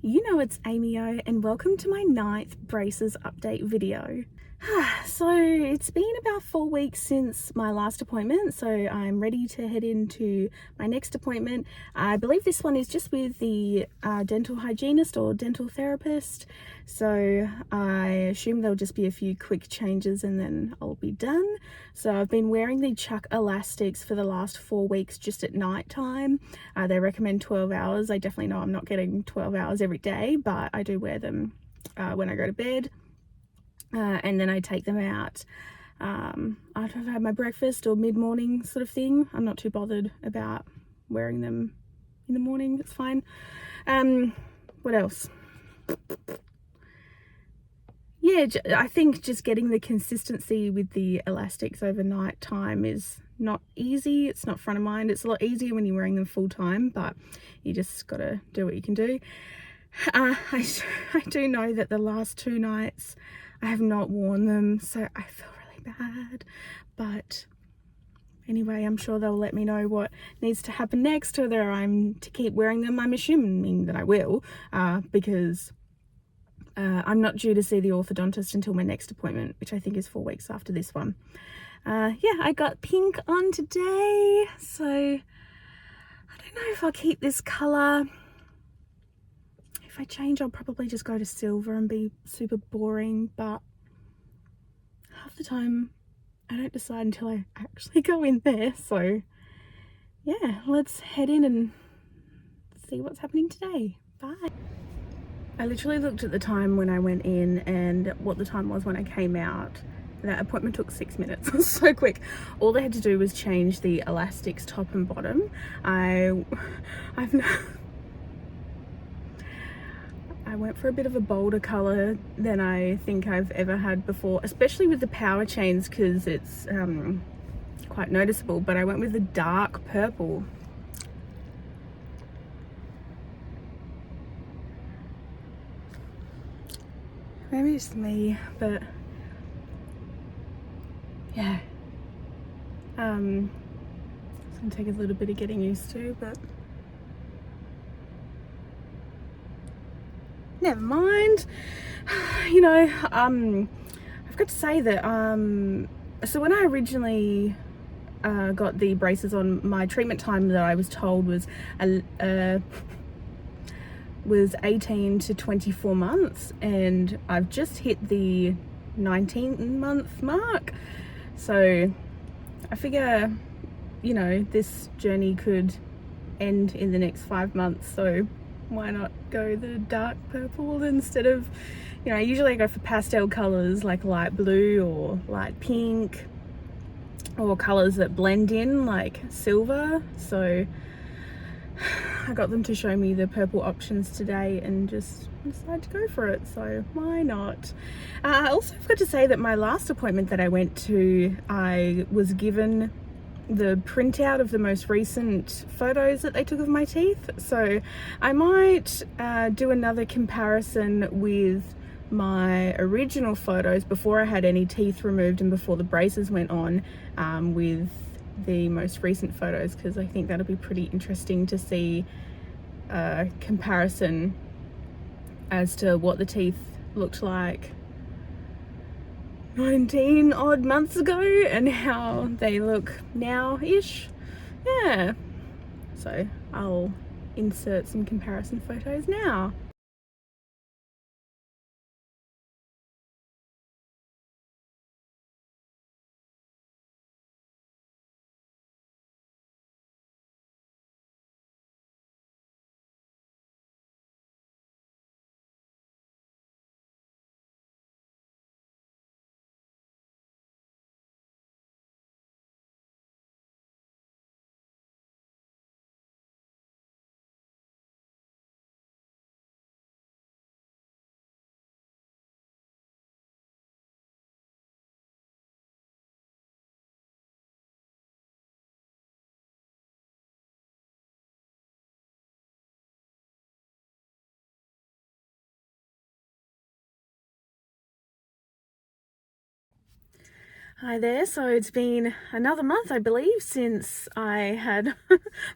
You know it's Amy O, and welcome to my 9th braces update video. So it's been about 4 weeks since my last appointment, so I'm ready to head into my next appointment. I believe this one is just with the dental hygienist or dental therapist, so I assume there'll just be a few quick changes and then I'll be done. So I've been wearing the Chuck elastics for the last 4 weeks just at night time. They recommend 12 hours. I definitely know I'm not getting 12 hours every day, but I do wear them when I go to bed. And then I take them out after I've had my breakfast or mid-morning sort of thing. I'm not too bothered about wearing them in the morning, it's fine. What else? Yeah, I think just getting the consistency with the elastics overnight time is not easy. It's not front of mind. It's a lot easier when you're wearing them full time, but you just gotta do what you can do. I do know that the last 2 nights I have not worn them, so I feel really bad, but anyway, I'm sure they'll let me know what needs to happen next, whether I'm to keep wearing them. I'm assuming that I will, because I'm not due to see the orthodontist until my next appointment, which I think is 4 weeks after this one. Yeah, I got pink on today, so I don't know if I'll keep this colour. If I change, I'll probably just go to silver and be super boring, but half the time I don't decide until I actually go in there. So yeah, let's head in and see what's happening today. Bye. I literally looked at the time when I went in and what the time was when I came out. That appointment took 6 minutes. It was so quick. All they had to do was change the elastics top and bottom. I went for a bit of a bolder color than I think I've ever had before, especially with the power chains, because it's quite noticeable, but I went with the dark purple. Maybe it's me, but yeah. It's gonna take a little bit of getting used to, but never mind. You know, I've got to say that so when I originally got the braces on, my treatment time that I was told was 18 to 24 months, and I've just hit the 19-month mark. So I figure, you know, this journey could end in the next 5 months, so why not go the dark purple instead of, you know, usually I go for pastel colors like light blue or light pink, or colors that blend in like silver. So I got them to show me the purple options today and just decided to go for it, so why not? I also forgot to say that my last appointment that I went to, I was given the printout of the most recent photos that they took of my teeth, so I might do another comparison with my original photos before I had any teeth removed and before the braces went on, with the most recent photos, because I think that'll be pretty interesting to see a comparison as to what the teeth looked like 19 odd months ago and how they look now-ish. Yeah, so I'll insert some comparison photos now. Hi there. So it's been another month, I believe, since I had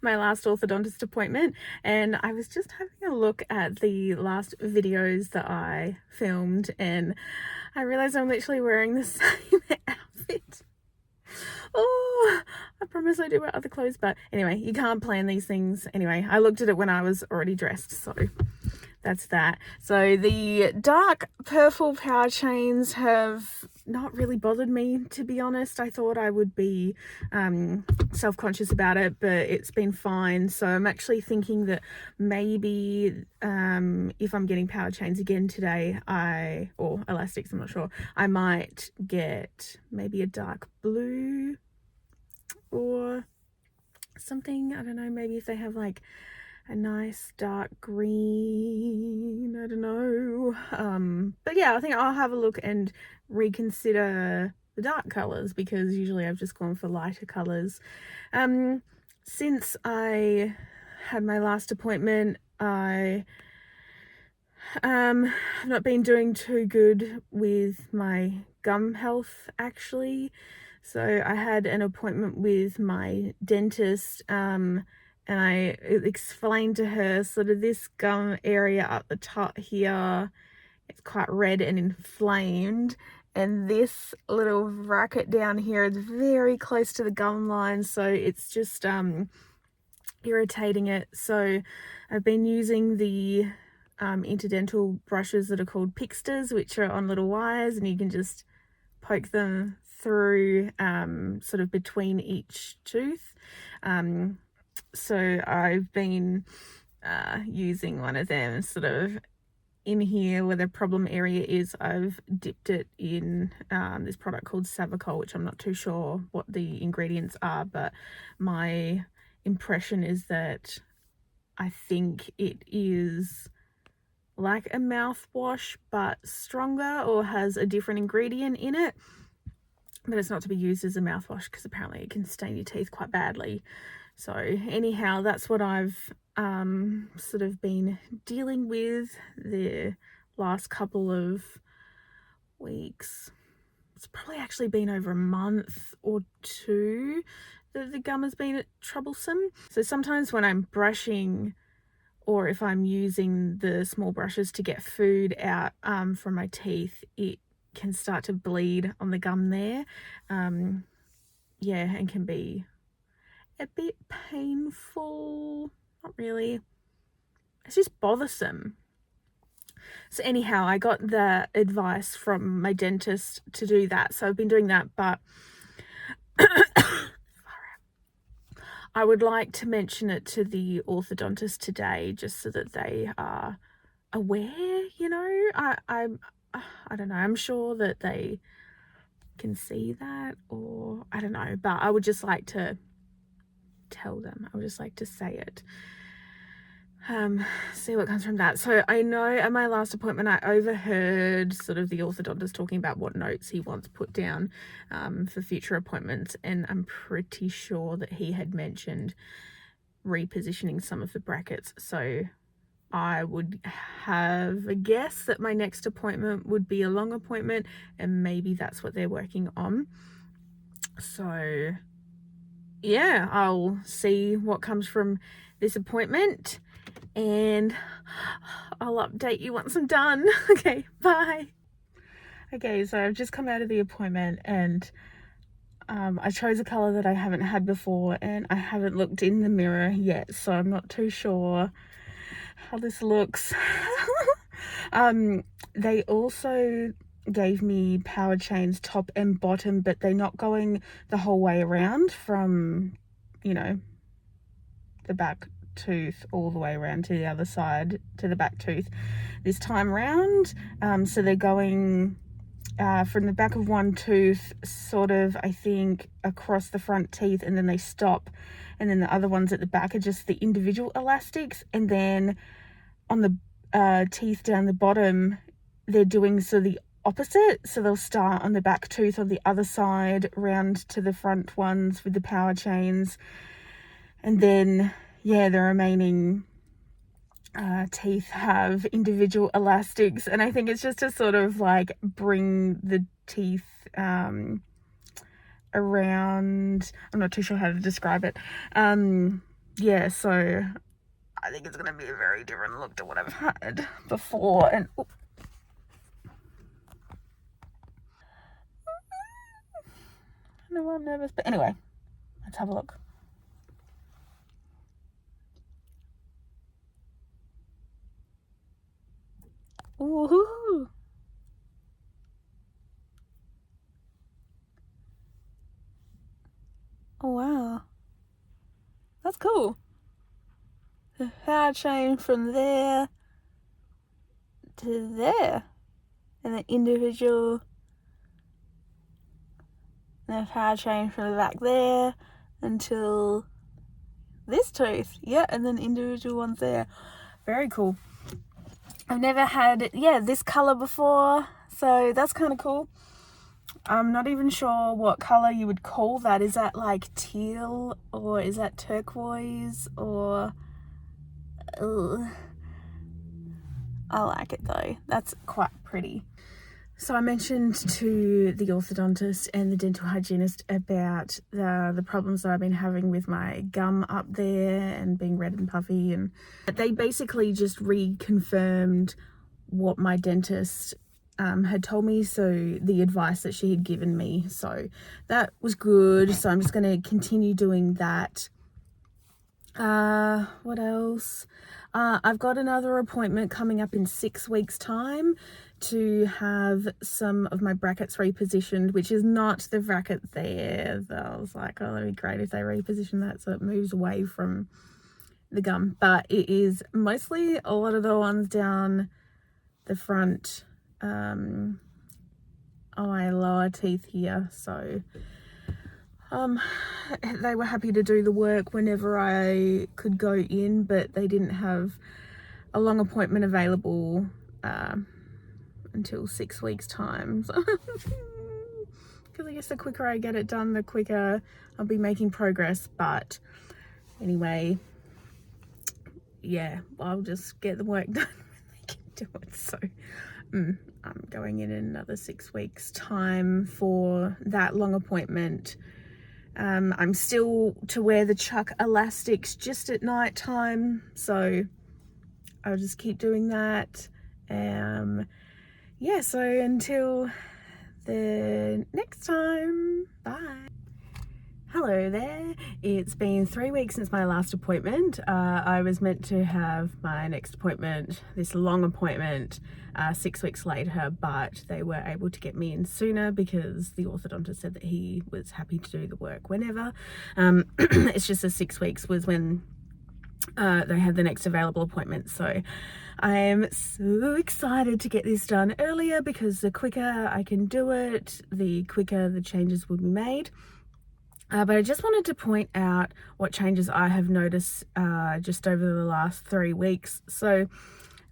my last orthodontist appointment, and I was just having a look at the last videos that I filmed, and I realized I'm literally wearing the same outfit. Oh, I promise I do wear other clothes, but anyway, you can't plan these things. Anyway, I looked at it when I was already dressed, so that's that. So the dark purple power chains have not really bothered me, to be honest. I thought I would be self-conscious about it, but it's been fine. So I'm actually thinking that maybe if I'm getting power chains again today, or elastics, I'm not sure, I might get maybe a dark blue or something. I don't know, maybe if they have like a nice dark green, I don't know. But yeah, I think I'll have a look and reconsider the dark colors, because usually I've just gone for lighter colors. Since I had my last appointment, I have not been doing too good with my gum health, actually. So I had an appointment with my dentist, and I explained to her sort of this gum area up the top here, it's quite red and inflamed, and this little bracket down here is very close to the gum line, so it's just irritating it. So I've been using the interdental brushes that are called Pixters, which are on little wires, and you can just poke them through sort of between each tooth. So I've been using one of them sort of in here where the problem area is. I've dipped it in this product called Savicol, which I'm not too sure what the ingredients are, but my impression is that I think it is like a mouthwash but stronger, or has a different ingredient in it, but it's not to be used as a mouthwash because apparently it can stain your teeth quite badly. So anyhow, that's what I've sort of been dealing with the last couple of weeks. It's probably actually been over a month or two that the gum has been troublesome. So sometimes when I'm brushing, or if I'm using the small brushes to get food out from my teeth, it can start to bleed on the gum there. Yeah, and can be a bit painful. Not really. It's just bothersome. So anyhow, I got the advice from my dentist to do that. So I've been doing that, but I would like to mention it to the orthodontist today, just so that they are aware, you know. I don't know, I'm sure that they can see that, or I don't know, but I would just like to tell them. I would just like to say it. See what comes from that. So I know at my last appointment I overheard sort of the orthodontist talking about what notes he wants put down for future appointments, and I'm pretty sure that he had mentioned repositioning some of the brackets. So I would have a guess that my next appointment would be a long appointment, and maybe that's what they're working on. So yeah, I'll see what comes from this appointment, and I'll update you once I'm done. Okay, bye. Okay, so I've just come out of the appointment, and I chose a color that I haven't had before, and I haven't looked in the mirror yet, so I'm not too sure how this looks. They also gave me power chains top and bottom, but they're not going the whole way around from, you know, the back tooth all the way around to the other side to the back tooth this time round. So they're going from the back of one tooth, sort of, I think, across the front teeth, and then they stop, and then the other ones at the back are just the individual elastics, and then on the teeth down the bottom they're doing so the opposite. So they'll start on the back tooth on the other side, round to the front ones with the power chains, and then yeah, the remaining teeth have individual elastics. And I think it's just to sort of like bring the teeth around, I'm not too sure how to describe it. Yeah, so I think it's going to be a very different look to what I've had before. And I know I'm nervous, but anyway, let's have a look. Ooh. Oh wow, that's cool. The power chain from there to there, and the individual, and the power chain from the back there until this tooth. Yeah, and then individual ones there. Very cool. I've never had, this color before, so that's kind of cool. I'm not even sure what color you would call that. Is that like teal, or is that turquoise, or I like it though. That's quite pretty. So I mentioned to the orthodontist and the dental hygienist about the problems that I've been having with my gum up there and being red and puffy, and they basically just reconfirmed what my dentist had told me, so the advice that she had given me. So that was good. So I'm just going to continue doing that. What else? I've got another appointment coming up in 6 weeks time to have some of my brackets repositioned, which is not the bracket there. I was like, oh, that'd be great if they reposition that so it moves away from the gum, but it is mostly a lot of the ones down the front on my lower teeth here. So they were happy to do the work whenever I could go in, but they didn't have a long appointment available until 6 weeks time. So because I guess the quicker I get it done, the quicker I'll be making progress. But anyway, yeah, I'll just get the work done when they can do it. So I'm going in another 6 weeks time for that long appointment. I'm still to wear the Chuck elastics just at night time, so I'll just keep doing that. Yeah, so until the next time, bye. Hello there. It's been 3 weeks since my last appointment. I was meant to have my next appointment, this long appointment, 6 weeks later, but they were able to get me in sooner because the orthodontist said that he was happy to do the work whenever. It's just the 6 weeks was when they had the next available appointment. So I am so excited to get this done earlier, because the quicker I can do it, the quicker the changes will be made. But I just wanted to point out what changes I have noticed just over the last 3 weeks. So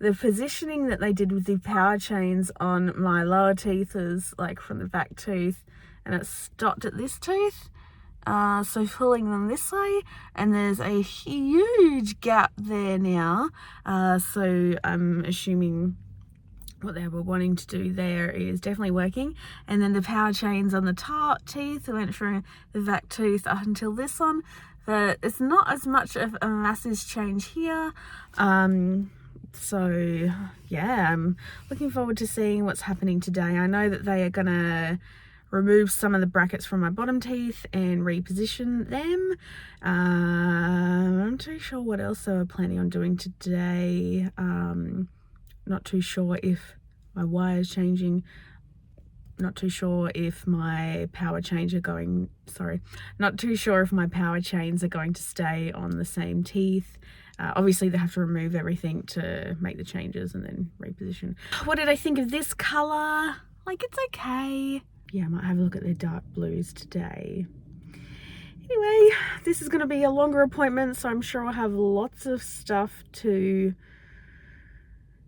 the positioning that they did with the power chains on my lower teeth is like from the back tooth, and it stopped at this tooth. So pulling them this way, and there's a huge gap there now. So I'm assuming what they were wanting to do there is definitely working. And then the power chains on the top teeth went through the back tooth up until this one, but it's not as much of a massive change here. So yeah, I'm looking forward to seeing what's happening today. I know that they are gonna remove some of the brackets from my bottom teeth and reposition them. I'm not too sure what else they were planning on doing today. Not too sure if my wire's changing. Not too sure if my power chains are going, not too sure if my power chains are going to stay on the same teeth. Obviously they have to remove everything to make the changes and then reposition. What did I think of this color? Like, it's okay. Yeah, I might have a look at their dark blues today. Anyway, this is going to be a longer appointment, so I'm sure I'll have lots of stuff to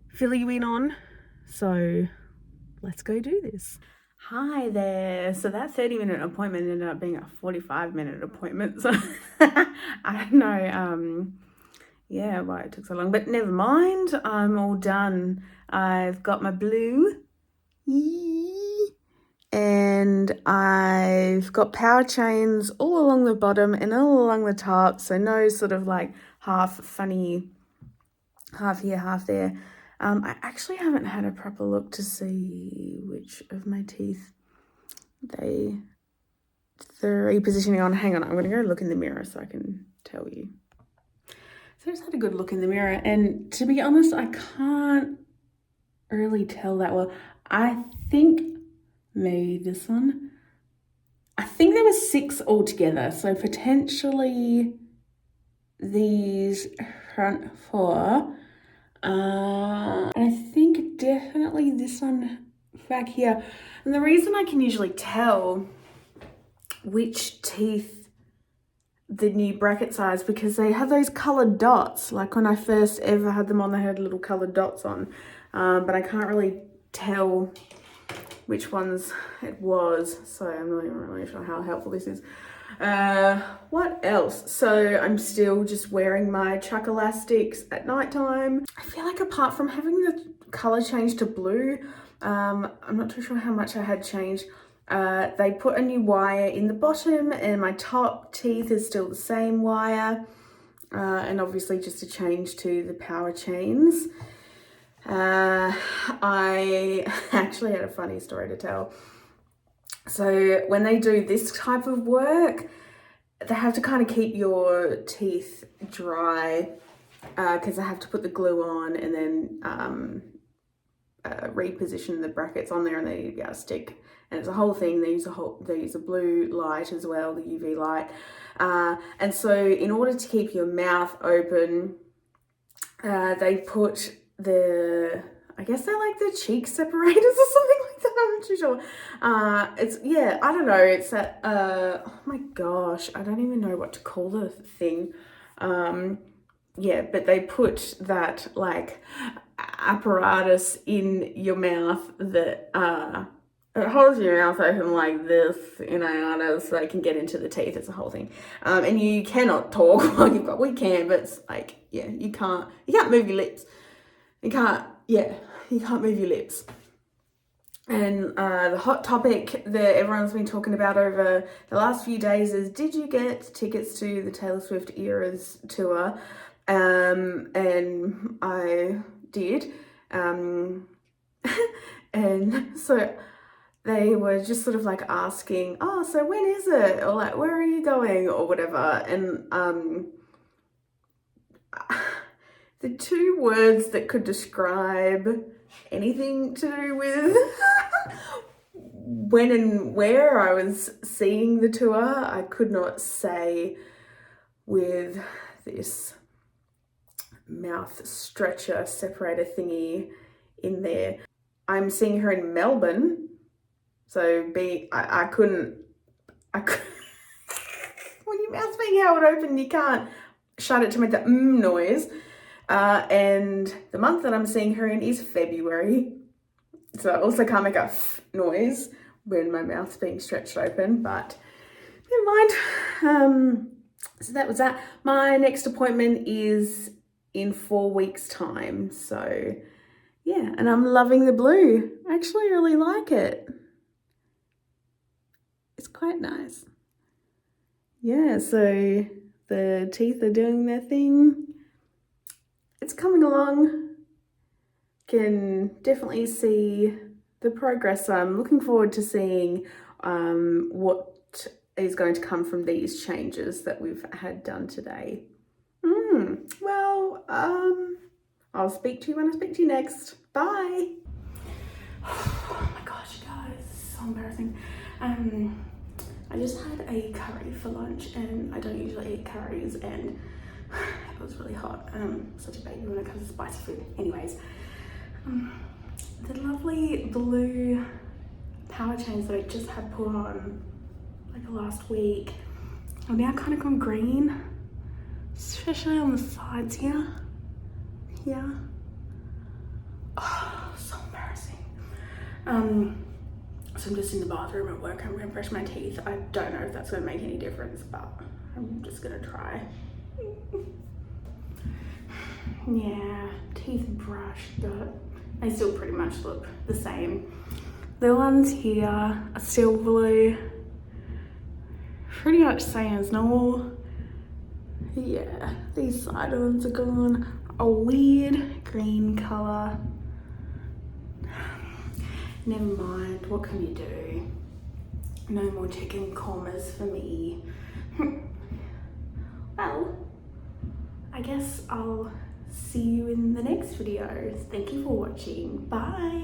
fill you in on. So let's go do this. Hi there. So that 30-minute appointment ended up being a 45-minute appointment. So I don't know, yeah, why it took so long, but never mind. I'm all done. I've got my blue. And And I've got power chains all along the bottom and all along the top, so no sort of like half funny, half here, half there. I actually haven't had a proper look to see which of my teeth the repositioning on. Hang on, I'm going to go look in the mirror so I can tell you. So I just had a good look in the mirror, and to be honest, I can't really tell that well. I think maybe this one. I think there was 6 altogether, so potentially these front 4. I think definitely this one back here. And the reason I can usually tell which teeth the new brackets are is because they have those coloured dots. Like when I first ever had them on, they had little coloured dots on. But I can't really tell which ones it was, so I'm not even really sure how helpful this is. What else? So I'm still just wearing my chuck elastics at night time. I feel like apart from having the colour change to blue, I'm not too sure how much I had changed. They put a new wire in the bottom, and my top teeth is still the same wire, and obviously just a change to the power chains. I actually had a funny story to tell. So when they do this type of work, they have to kind of keep your teeth dry, because they have to put the glue on and then reposition the brackets on there, and they need to be able to stick. And it's a whole thing. They use a blue light as well, the UV light. And so in order to keep your mouth open, they put I guess they're like the cheek separators or something like that. I'm not too sure. Yeah, I don't know. It's that, oh my gosh, I don't even know what to call the thing. Yeah, but they put that like apparatus in your mouth that it holds your mouth open like this in order so they can get into the teeth. It's a whole thing. And you cannot talk while you've got, we can, but it's like, yeah, you can't move your lips. You can't move your lips. And the hot topic that everyone's been talking about over the last few days is, did you get tickets to the Taylor Swift Eras tour? And I did. And so they were just sort of like asking, oh, so when is it? Or like, where are you going? Or whatever. And the 2 words that could describe anything to do with when and where I was seeing the tour, I could not say with this mouth stretcher separator thingy in there. I'm seeing her in Melbourne, so I couldn't when your mouth's being held open, you can't shut it to make that noise. And the month that I'm seeing her in is February, so I also can't make a noise when my mouth's being stretched open, but never mind. So that was that. My next appointment is in 4 weeks' time, so yeah, and I'm loving the blue. I actually really like it. It's quite nice. Yeah, so the teeth are doing their thing. It's coming along. Can definitely see the progress. I'm looking forward to seeing what is going to come from these changes that we've had done today. Well, I'll speak to you when I speak to you next. Bye. Oh my gosh, guys, this is so embarrassing. I just had a curry for lunch, and I don't usually eat curries, and it was really hot. Such a baby when it comes to spicy food. Anyways, the lovely blue power chains that I just had put on like last week are now kind of gone green, especially on the sides here. Yeah. Oh, so embarrassing. So I'm just in the bathroom at work. I'm gonna brush my teeth. I don't know if that's gonna make any difference, but I'm just gonna try. Yeah, teeth brushed, but they still pretty much look the same. The ones here are still blue. Pretty much same as normal. Yeah, these side ones are gone. A weird green colour. Never mind, what can you do? No more chicken commas for me. Well, I guess I'll see you in the next video. Thank you for watching. Bye.